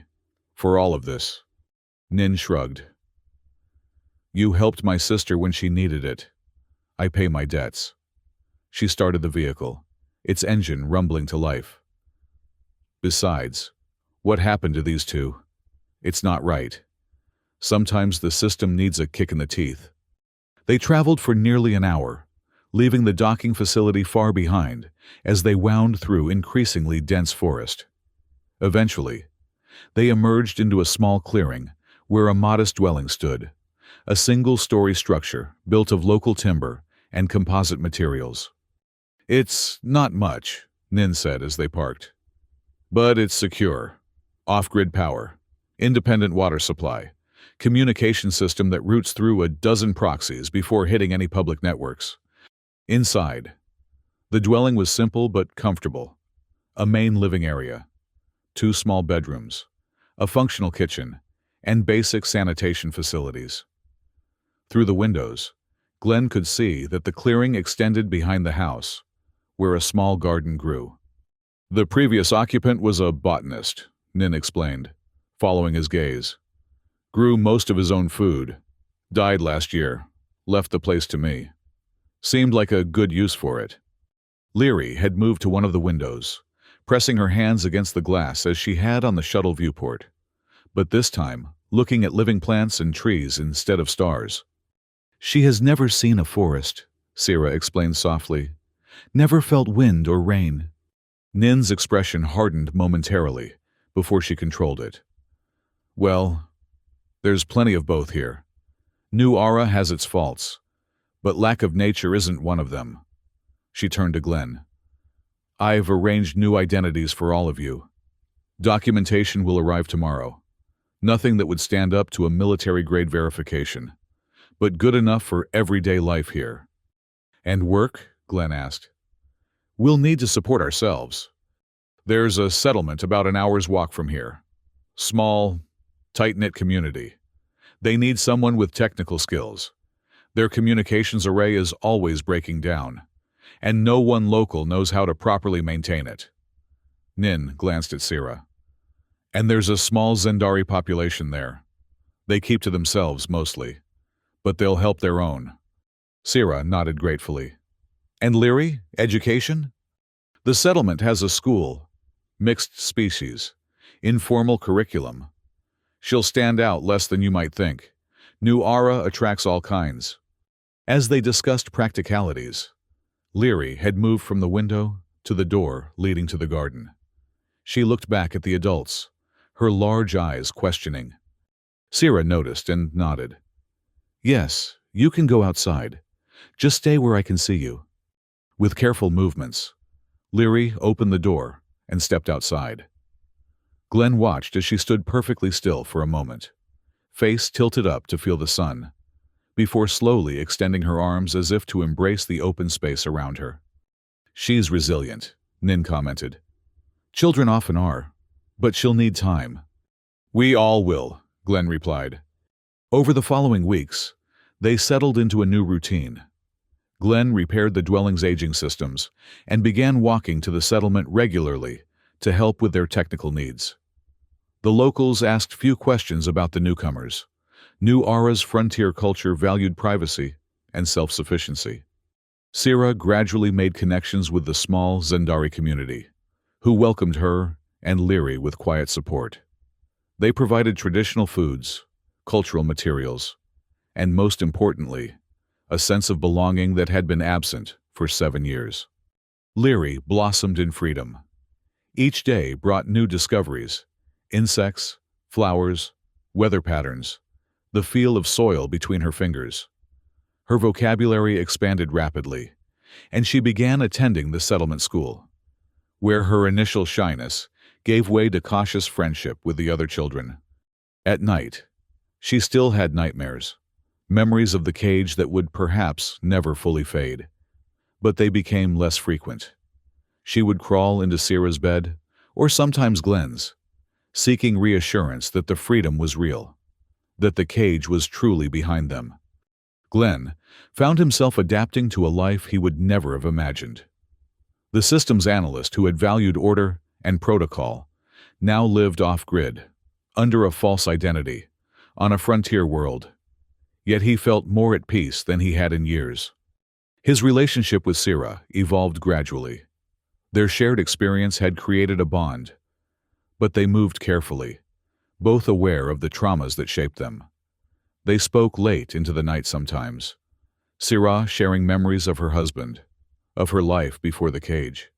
for all of this. Nin shrugged. You helped my sister when she needed it. I pay my debts. She started the vehicle, its engine rumbling to life. Besides, what happened to these two? It's not right. Sometimes the system needs a kick in the teeth. They traveled for nearly an hour, leaving the docking facility far behind as they wound through increasingly dense forest. Eventually, they emerged into a small clearing where a modest dwelling stood, a single-story structure built of local timber and composite materials. It's not much, Nin said as they parked. But it's secure. Off-grid power, independent water supply, communication system that routes through a dozen proxies before hitting any public networks. Inside, the dwelling was simple but comfortable. A main living area, 2 small bedrooms, a functional kitchen, and basic sanitation facilities. Through the windows, Glenn could see that the clearing extended behind the house, where a small garden grew. The previous occupant was a botanist, Nin explained, following his gaze. Grew most of his own food. Died last year. Left the place to me. Seemed like a good use for it. Lyri had moved to one of the windows, pressing her hands against the glass as she had on the shuttle viewport, but this time looking at living plants and trees instead of stars. She has never seen a forest, Sira explained softly. Never felt wind or rain. Nin's expression hardened momentarily before she controlled it. Well, there's plenty of both here. New Ara has its faults, but lack of nature isn't one of them. She turned to Glenn. I've arranged new identities for all of you. Documentation will arrive tomorrow. Nothing that would stand up to a military-grade verification, but good enough for everyday life here. And work? Glenn asked. We'll need to support ourselves. There's a settlement about an hour's walk from here. Small, tight-knit community. They need someone with technical skills. Their communications array is always breaking down, and no one local knows how to properly maintain it. Nin glanced at Sira. And there's a small Zendari population there. They keep to themselves mostly, but they'll help their own. Sira nodded gratefully. And Lyri, education? The settlement has a school, mixed species, informal curriculum. She'll stand out less than you might think. New Ara attracts all kinds. As they discussed practicalities, Lyri had moved from the window to the door leading to the garden. She looked back at the adults, her large eyes questioning. Sira noticed and nodded. Yes, you can go outside. Just stay where I can see you. With careful movements, Lyri opened the door and stepped outside. Glenn watched as she stood perfectly still for a moment, face tilted up to feel the sun, before slowly extending her arms as if to embrace the open space around her. She's resilient, Nin commented. Children often are, but she'll need time. We all will, Glenn replied. Over the following weeks, they settled into a new routine. Glenn repaired the dwelling's aging systems and began walking to the settlement regularly to help with their technical needs. The locals asked few questions about the newcomers. New Ara's frontier culture valued privacy and self-sufficiency. Sira gradually made connections with the small Zendari community, who welcomed her and Leary with quiet support. They provided traditional foods, cultural materials, and most importantly, a sense of belonging that had been absent for 7 years. Leary blossomed in freedom. Each day brought new discoveries: insects, flowers, weather patterns, the feel of soil between her fingers. Her vocabulary expanded rapidly, and she began attending the settlement school, where her initial shyness gave way to cautious friendship with the other children. At night, she still had nightmares, memories of the cage that would perhaps never fully fade. But they became less frequent. She would crawl into Sira's bed, or sometimes Glenn's, seeking reassurance that the freedom was real, that the cage was truly behind them. Glenn found himself adapting to a life he would never have imagined. The systems analyst who had valued order and protocol now lived off-grid, under a false identity, on a frontier world. Yet he felt more at peace than he had in years. His relationship with Sira evolved gradually. Their shared experience had created a bond, but they moved carefully, both aware of the traumas that shaped them. They spoke late into the night sometimes, Sira sharing memories of her husband, of her life before the cage.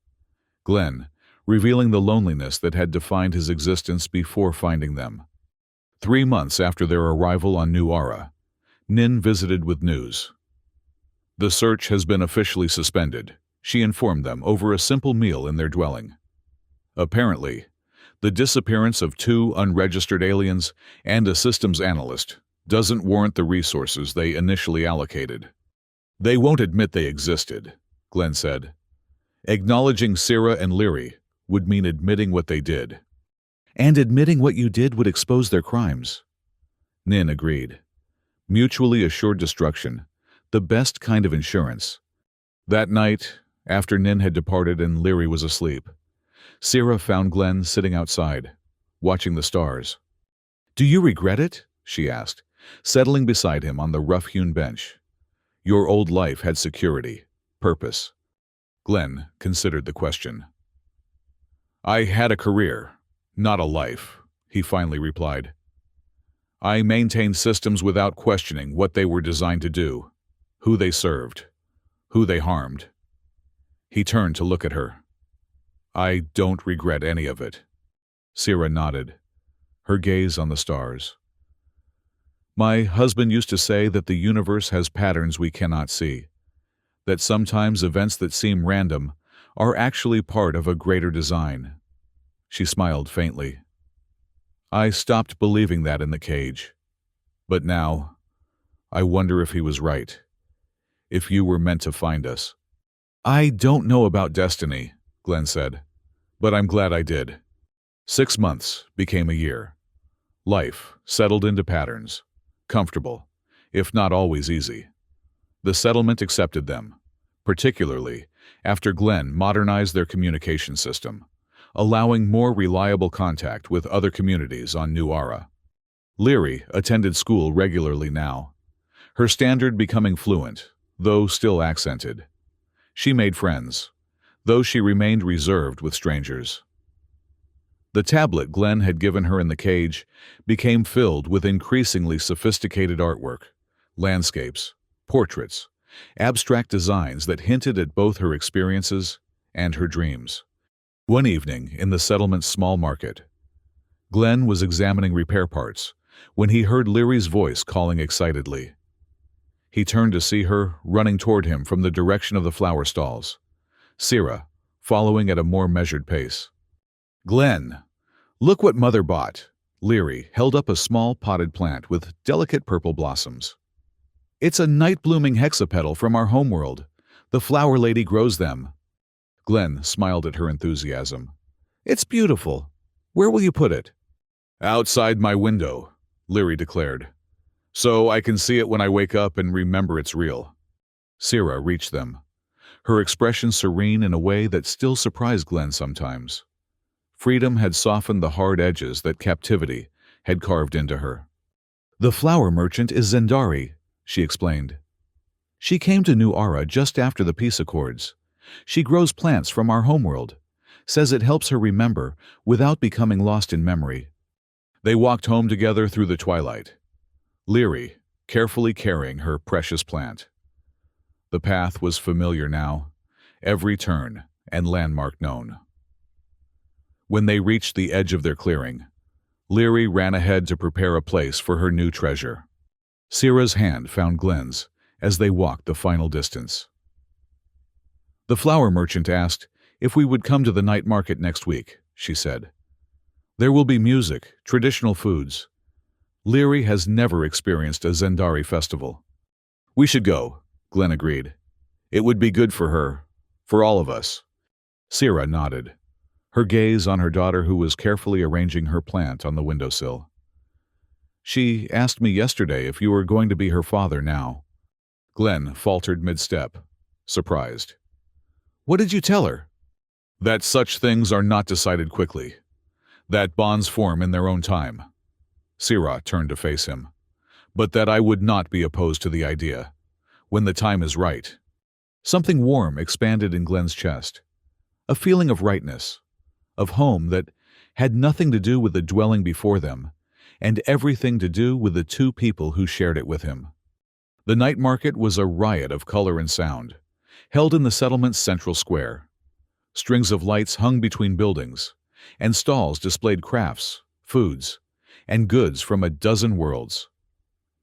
Glenn revealing the loneliness that had defined his existence before finding them. 3 months after their arrival on New Ara, Nin visited with news. "The search has been officially suspended," she informed them over a simple meal in their dwelling. Apparently, the disappearance of 2 unregistered aliens and a systems analyst doesn't warrant the resources they initially allocated. "They won't admit they existed," Glenn said. "Acknowledging Sira and Leary would mean admitting what they did." "And admitting what you did would expose their crimes," Nin agreed. Mutually assured destruction, the best kind of insurance. That night, after Nin had departed and Leary was asleep, Sira found Glenn sitting outside, watching the stars. "Do you regret it?" she asked, settling beside him on the rough-hewn bench. "Your old life had security, purpose." Glenn considered the question. "I had a career, not a life," he finally replied. "I maintained systems without questioning what they were designed to do, who they served, who they harmed." He turned to look at her. "I don't regret any of it." Sira nodded, her gaze on the stars. "My husband used to say that the universe has patterns we cannot see, that sometimes events that seem random are actually part of a greater design." She smiled faintly. "I stopped believing that in the cage. But now, I wonder if he was right. If you were meant to find us." "I don't know about destiny," Glenn said, "but I'm glad I did." 6 months became a year. Life settled into patterns, comfortable, if not always easy. The settlement accepted them, particularly after Glenn modernized their communication system, allowing more reliable contact with other communities on New Ara. Leary attended school regularly now, her standard becoming fluent, though still accented. She made friends, though she remained reserved with strangers. The tablet Glenn had given her in the cage became filled with increasingly sophisticated artwork, landscapes, portraits, abstract designs that hinted at both her experiences and her dreams. One evening in the settlement's small market, Glenn was examining repair parts when he heard Leary's voice calling excitedly. He turned to see her running toward him from the direction of the flower stalls, Sira following at a more measured pace. "Glenn, look what Mother bought." Leary held up a small potted plant with delicate purple blossoms. "It's a night-blooming hexapetal from our homeworld. The flower lady grows them." Glenn smiled at her enthusiasm. "It's beautiful. Where will you put it?" "Outside my window," Leary declared, "so I can see it when I wake up and remember it's real." Sira reached them, her expression serene in a way that still surprised Glenn sometimes. Freedom had softened the hard edges that captivity had carved into her. "The flower merchant is Zendari," she explained. "She came to New Ara just after the peace accords. She grows plants from our homeworld, says it helps her remember without becoming lost in memory." They walked home together through the twilight, Leary carefully carrying her precious plant. The path was familiar now, every turn and landmark known. When they reached the edge of their clearing, Leary ran ahead to prepare a place for her new treasure. Sierra's hand found Glenn's as they walked the final distance. "The flower merchant asked if we would come to the night market next week," she said. "There will be music, traditional foods. Leary has never experienced a Zendari festival." "We should go," Glenn agreed. "It would be good for her, for all of us." Sierra nodded, her gaze on her daughter who was carefully arranging her plant on the windowsill. "She asked me yesterday if you were going to be her father now." Glenn faltered mid-step, surprised. "What did you tell her?" "That such things are not decided quickly. That bonds form in their own time." Sierra turned to face him. "But that I would not be opposed to the idea, when the time is right." Something warm expanded in Glenn's chest. A feeling of rightness, of home that had nothing to do with the dwelling before them, and everything to do with the two people who shared it with him. The night market was a riot of color and sound, held in the settlement's central square. Strings of lights hung between buildings, and stalls displayed crafts, foods, and goods from a dozen worlds.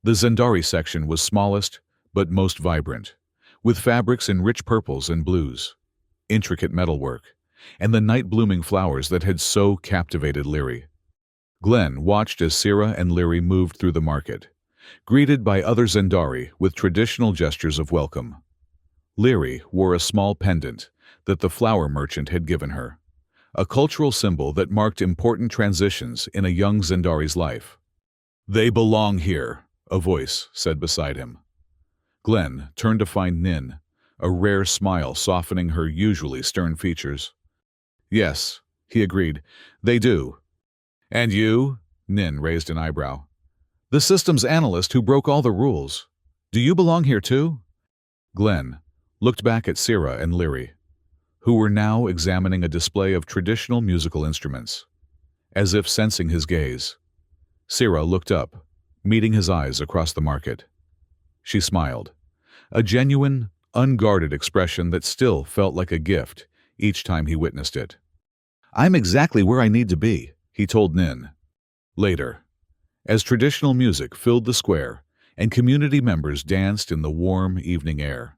The Zendari section was smallest, but most vibrant, with fabrics in rich purples and blues, intricate metalwork, and the night-blooming flowers that had so captivated Leary. Glenn watched as Sierra and Leary moved through the market, greeted by other Zendari with traditional gestures of welcome. Leary wore a small pendant that the flower merchant had given her, a cultural symbol that marked important transitions in a young Zendari's life. "They belong here," a voice said beside him. Glenn turned to find Nin, a rare smile softening her usually stern features. "Yes," he agreed, "they do." "And you?" Nin raised an eyebrow. "The systems analyst who broke all the rules. Do you belong here too?" Glenn looked back at Sierra and Leary, who were now examining a display of traditional musical instruments. As if sensing his gaze, Sierra looked up, meeting his eyes across the market. She smiled, a genuine, unguarded expression that still felt like a gift each time he witnessed it. "I'm exactly where I need to be," he told Nin. Later, as traditional music filled the square and community members danced in the warm evening air,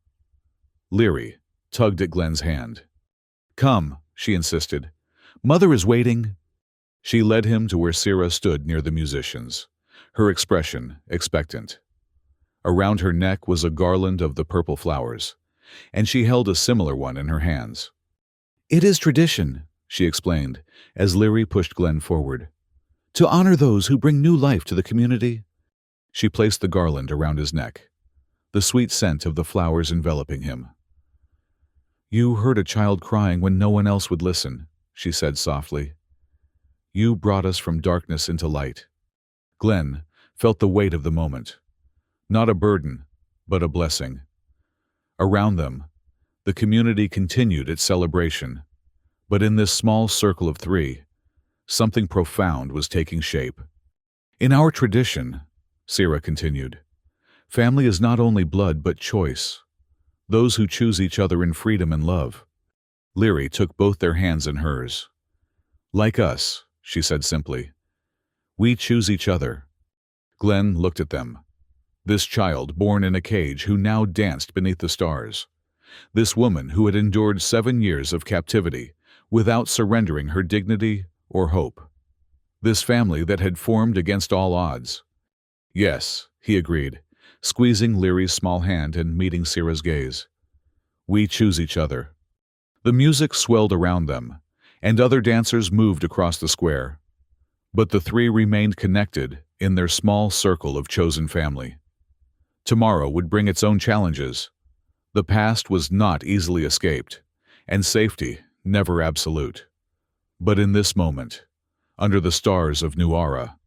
Leary tugged at Glenn's hand. "Come," she insisted. "Mother is waiting." She led him to where Sierra stood near the musicians, her expression expectant. Around her neck was a garland of the purple flowers, and she held a similar one in her hands. "It is tradition," she explained, as Leary pushed Glenn forward, "to honor those who bring new life to the community." She placed the garland around his neck, the sweet scent of the flowers enveloping him. "You heard a child crying when no one else would listen," she said softly. "You brought us from darkness into light." Glenn felt the weight of the moment. Not a burden, but a blessing. Around them, the community continued its celebration, but in this small circle of three, something profound was taking shape. "In our tradition," Sierra continued, "family is not only blood but choice. Those who choose each other in freedom and love." Leary took both their hands in hers. "Like us," she said simply. "We choose each other." Glenn looked at them. This child born in a cage who now danced beneath the stars. This woman who had endured 7 years of captivity without surrendering her dignity or hope. This family that had formed against all odds. "Yes," he agreed, squeezing Leary's small hand and meeting Sierra's gaze. "We choose each other." The music swelled around them, and other dancers moved across the square. But the three remained connected in their small circle of chosen family. Tomorrow would bring its own challenges. The past was not easily escaped, and safety never absolute. But in this moment, under the stars of Nuara,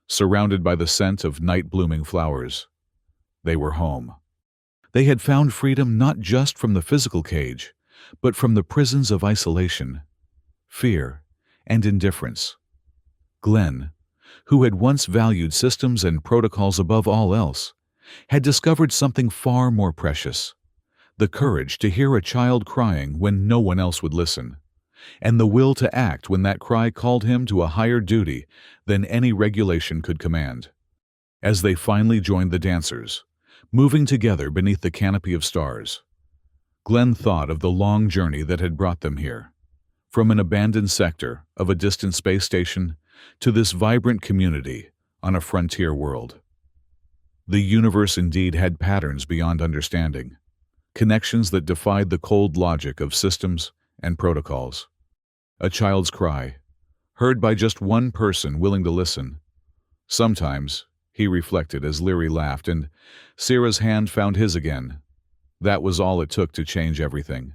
surrounded by the scent of night-blooming flowers, they were home. They had found freedom not just from the physical cage, but from the prisons of isolation, fear, and indifference. Glenn, who had once valued systems and protocols above all else, had discovered something far more precious: the courage to hear a child crying when no one else would listen, and the will to act when that cry called him to a higher duty than any regulation could command. As they finally joined the dancers, moving together beneath the canopy of stars, Glenn thought of the long journey that had brought them here, from an abandoned sector of a distant space station to this vibrant community on a frontier world. The universe indeed had patterns beyond understanding, connections that defied the cold logic of systems and protocols. A child's cry, heard by just one person willing to listen. Sometimes, he reflected as Leary laughed and Sierra's hand found his again. That was all it took to change everything.